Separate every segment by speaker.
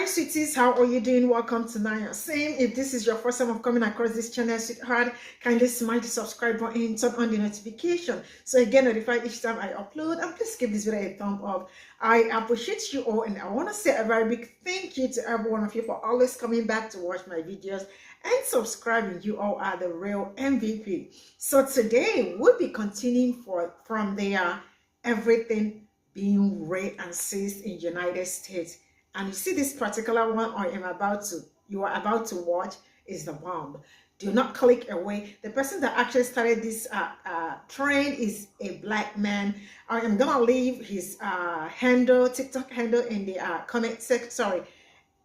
Speaker 1: sweeties, how are you doing? Welcome to Nanyacim. If this is your first time of coming across this channel, sweetheart, kindly smash the subscribe button and turn on the notification so you get notified each time I upload, and please give this video a thumb up. I appreciate you all, and I want to say a very big thank you to every one of you for always coming back to watch my videos and subscribing. You all are the real MVP. So today we'll be continuing from there, everything being Ray-Cist in United States. And you see this particular one you are about to watch is the bomb. Do not click away. The person that actually started this trend is a black man. I am gonna leave his TikTok handle in the comment section,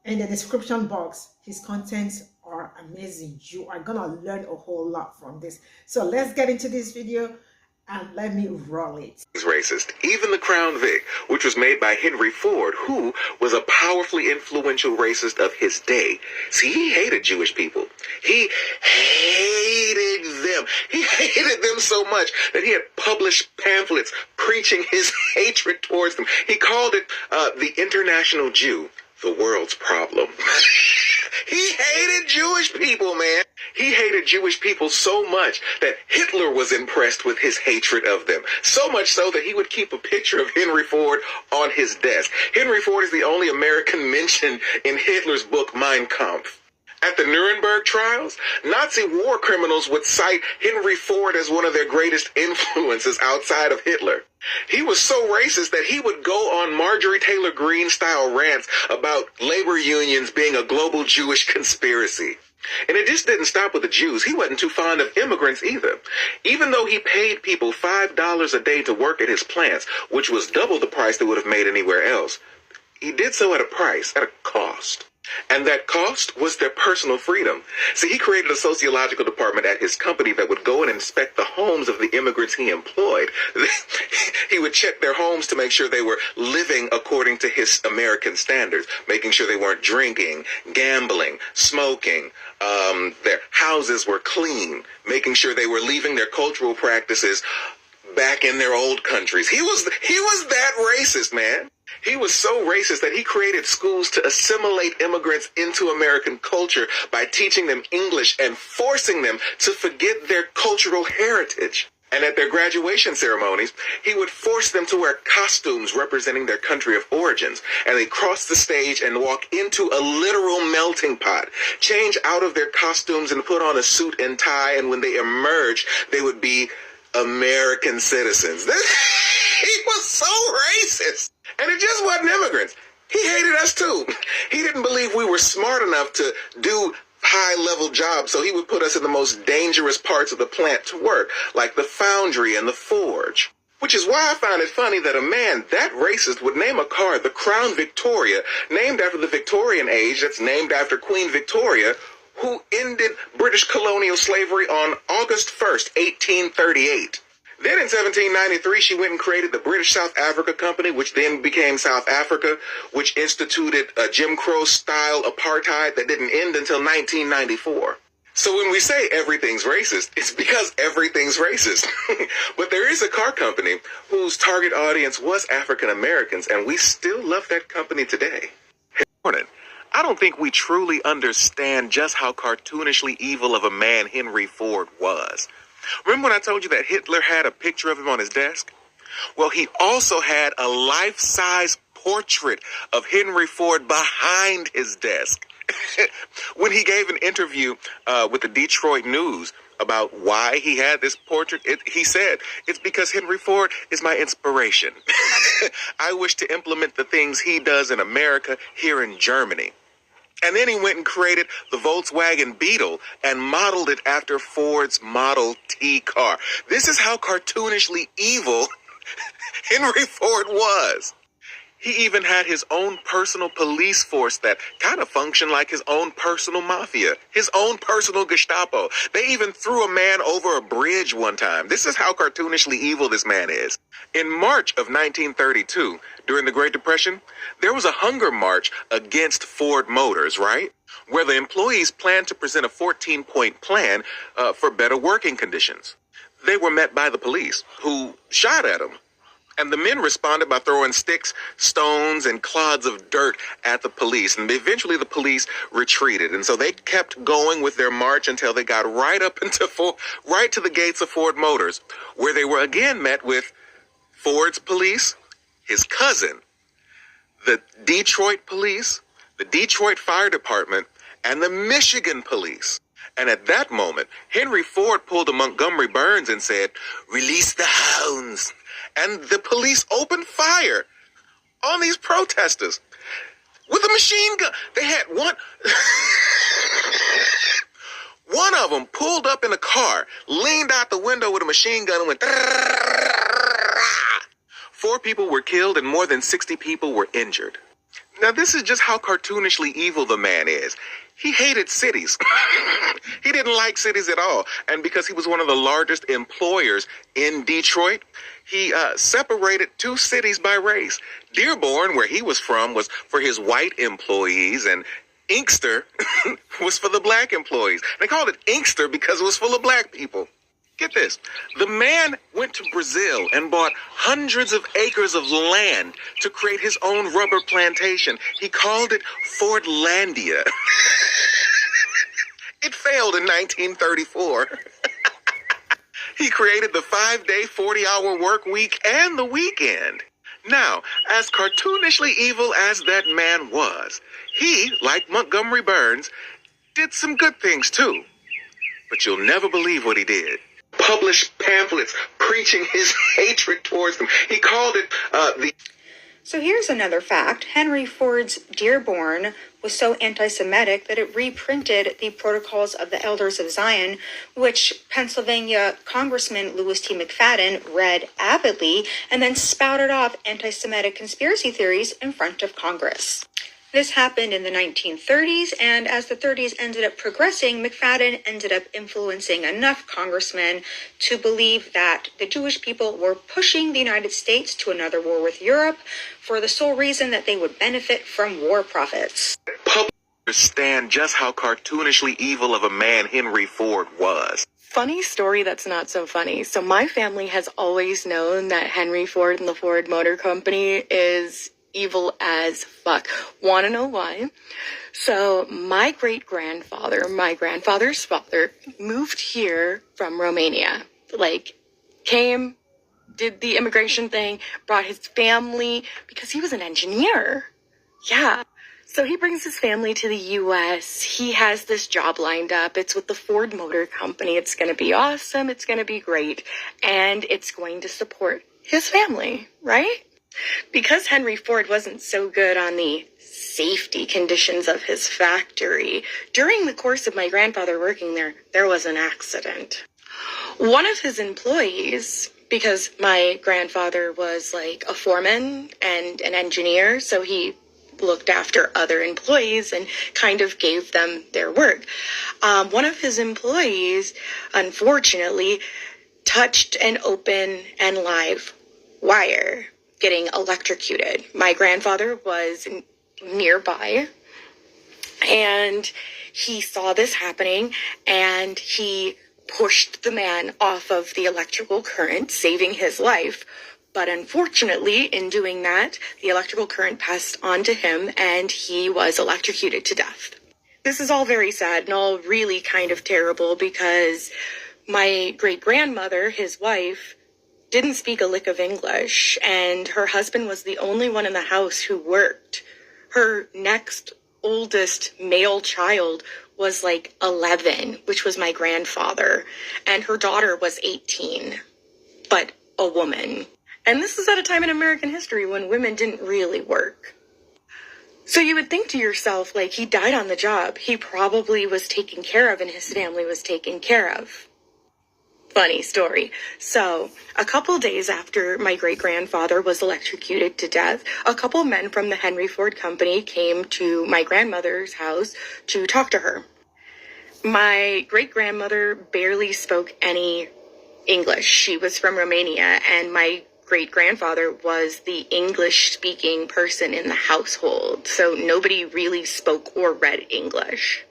Speaker 1: in the description box. His contents are amazing. You are gonna learn a whole lot from this. So let's get into this video and let me roll it.
Speaker 2: He's racist. Even the Crown Vic, which was made by Henry Ford, who was a powerfully influential racist of his day. See, he hated Jewish people. He hated them. He hated them so much that he had published pamphlets preaching his hatred towards them. He called it the International Jew, the world's problem. He hated Jewish people, man. He hated Jewish people so much that Hitler was impressed with his hatred of them. So much so that he would keep a picture of Henry Ford on his desk. Henry Ford is the only American mentioned in Hitler's book, Mein Kampf. At the Nuremberg trials, Nazi war criminals would cite Henry Ford as one of their greatest influences outside of Hitler. He was so racist that he would go on Marjorie Taylor Greene style rants about labor unions being a global Jewish conspiracy. And it just didn't stop with the Jews. He wasn't too fond of immigrants either. Even though he paid people $5 a day to work at his plants, which was double the price they would have made anywhere else, he did so at a price, at a cost. And that cost was their personal freedom. See, he created a sociological department at his company that would go and inspect the homes of the immigrants he employed. He would check their homes to make sure they were living according to his American standards, making sure they weren't drinking, gambling, smoking, their houses were clean, making sure they were leaving their cultural practices back in their old countries. He was that racist, man. He was so racist that he created schools to assimilate immigrants into American culture by teaching them English and forcing them to forget their cultural heritage. And at their graduation ceremonies, he would force them to wear costumes representing their country of origins. And they'd cross the stage and walk into a literal melting pot, change out of their costumes and put on a suit and tie. And when they emerged, they would be American citizens. He was so racist. And it just wasn't immigrants. He hated us too. He didn't believe we were smart enough to do high-level jobs, so he would put us in the most dangerous parts of the plant to work, like the foundry and the forge. Which is why I find it funny that a man that racist would name a car the Crown Victoria, named after the Victorian age, that's named after Queen Victoria, who ended British colonial slavery on August 1st, 1838. Then in 1793, she went and created the British South Africa Company, which then became South Africa, which instituted a Jim Crow-style apartheid that didn't end until 1994. So when we say everything's racist, it's because everything's racist. But there is a car company whose target audience was African Americans, and we still love that company today. Hey, morning. I don't think we truly understand just how cartoonishly evil of a man Henry Ford was. Remember when I told you that Hitler had a picture of him on his desk? Well, he also had a life-size portrait of Henry Ford behind his desk. When he gave an interview with the Detroit News about why he had this portrait, he said, "It's because Henry Ford is my inspiration. I wish to implement the things he does in America here in Germany." And then he went and created the Volkswagen Beetle and modeled it after Ford's Model T car. This is how cartoonishly evil Henry Ford was. He even had his own personal police force that kind of functioned like his own personal mafia, his own personal Gestapo. They even threw a man over a bridge one time. This is how cartoonishly evil this man is. In March of 1932, during the Great Depression, there was a hunger march against Ford Motors, right? Where the employees planned to present a 14-point plan for better working conditions. They were met by the police, who shot at them. And the men responded by throwing sticks, stones, and clods of dirt at the police. And eventually the police retreated. And so they kept going with their march until they got right to the gates of Ford Motors, where they were again met with Ford's police, his cousin, the Detroit police, the Detroit Fire Department, and the Michigan police. And at that moment, Henry Ford pulled a Montgomery Burns and said, "Release the hounds." And the police opened fire on these protesters with a machine gun. They had one of them pulled up in a car, leaned out the window with a machine gun and went. 4 people were killed and more than 60 people were injured. Now, this is just how cartoonishly evil the man is. He hated cities. He didn't like cities at all. And because he was one of the largest employers in Detroit, he separated 2 cities by race. Dearborn, where he was from, was for his white employees, and Inkster was for the black employees. They called it Inkster because it was full of black people. Get this. The man went to Brazil and bought hundreds of acres of land to create his own rubber plantation. He called it Fordlandia. It failed in 1934. He created the 5-day, 40-hour work week and the weekend. Now, as cartoonishly evil as that man was, he, like Montgomery Burns, did some good things too. But you'll never believe what he did. Published pamphlets preaching his hatred towards them. He called it
Speaker 3: So here's another fact. Henry Ford's Dearborn was so anti-Semitic that it reprinted the Protocols of the Elders of Zion, which Pennsylvania Congressman Louis T. McFadden read avidly and then spouted off anti-Semitic conspiracy theories in front of Congress. This happened in the 1930s, and as the 30s ended up progressing, McFadden ended up influencing enough congressmen to believe that the Jewish people were pushing the United States to another war with Europe for the sole reason that they would benefit from war profits.
Speaker 2: Understand just how cartoonishly evil of a man Henry Ford was.
Speaker 4: Funny story that's not so funny. So my family has always known that Henry Ford and the Ford Motor Company is evil as fuck. Want to know why? So my great-grandfather, my grandfather's father, moved here from Romania. Like, came, did the immigration thing, brought his family, because he was an engineer. Yeah. So he brings his family to the U.S. He has this job lined up. It's with the Ford Motor Company. It's going to be awesome. It's going to be great. And it's going to support his family, right? Because Henry Ford wasn't so good on the safety conditions of his factory, during the course of my grandfather working there, there was an accident. One of his employees, because my grandfather was like a foreman and an engineer, so he looked after other employees and kind of gave them their work. One of his employees, unfortunately, touched an open and live wire, getting electrocuted. My grandfather was nearby, and he saw this happening, and he pushed the man off of the electrical current, saving his life. But unfortunately, in doing that, the electrical current passed on to him, and he was electrocuted to death. This is all very sad and all really kind of terrible, because my great-grandmother, his wife, didn't speak a lick of English, and her husband was the only one in the house who worked. Her next oldest male child was like 11, which was my grandfather, and her daughter was 18, but a woman. And this is at a time in American history when women didn't really work. So you would think to yourself, like, he died on the job. He probably was taken care of, and his family was taken care of. Funny story. So, a couple days after my great-grandfather was electrocuted to death, a couple men from the Henry Ford Company came to my grandmother's house to talk to her. My great-grandmother barely spoke any English. She was from Romania, and my great-grandfather was the English-speaking person in the household, so nobody really spoke or read English.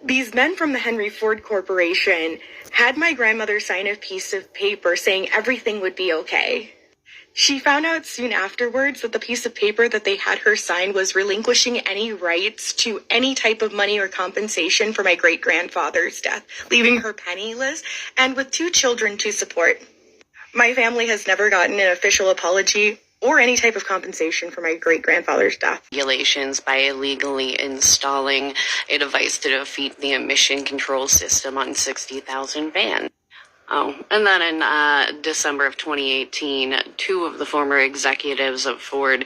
Speaker 4: These men from the Henry Ford Corporation had my grandmother sign a piece of paper saying everything would be okay. She found out soon afterwards that the piece of paper that they had her sign was relinquishing any rights to any type of money or compensation for my great-grandfather's death, leaving her penniless and with 2 children to support. My family has never gotten an official apology or any type of compensation for my great-grandfather's death.
Speaker 5: Regulations by illegally installing a device to defeat the emission control system on 60,000 vans. Oh, and then in December of 2018, 2 of the former executives of Ford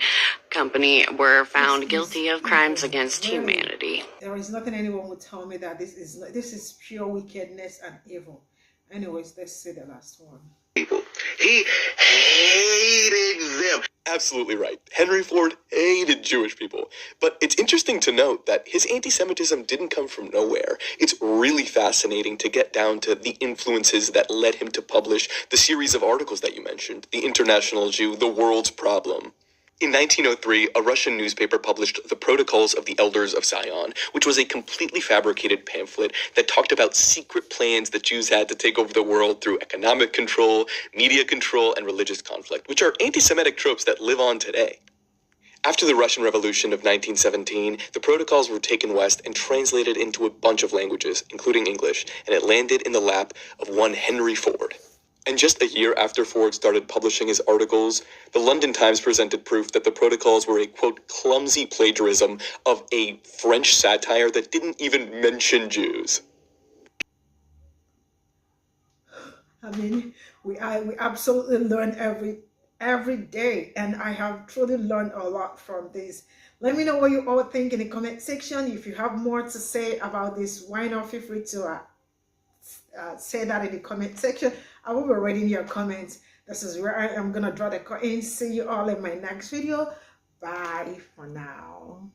Speaker 5: Company were found guilty of crimes against humanity.
Speaker 1: There is nothing anyone would tell me that this is pure wickedness and evil. Anyways, let's see the last one.
Speaker 2: People. He hated them.
Speaker 6: Absolutely right. Henry Ford hated Jewish people. But it's interesting to note that his anti-Semitism didn't come from nowhere. It's really fascinating to get down to the influences that led him to publish the series of articles that you mentioned, The International Jew, The World's Problem. In 1903, a Russian newspaper published The Protocols of the Elders of Zion, which was a completely fabricated pamphlet that talked about secret plans that Jews had to take over the world through economic control, media control, and religious conflict, which are anti-Semitic tropes that live on today. After the Russian Revolution of 1917, the protocols were taken west and translated into a bunch of languages, including English, and it landed in the lap of one Henry Ford. And just a year after Ford started publishing his articles, the London Times presented proof that the protocols were a, quote, clumsy plagiarism of a French satire that didn't even mention Jews.
Speaker 1: I mean, we absolutely learn every day, and I have truly learned a lot from this. Let me know what you all think in the comment section. If you have more to say about this, why not feel free to say that in the comment section. I will be reading your comments. This is where I am gonna draw the curtain. See you all in my next video. Bye for now.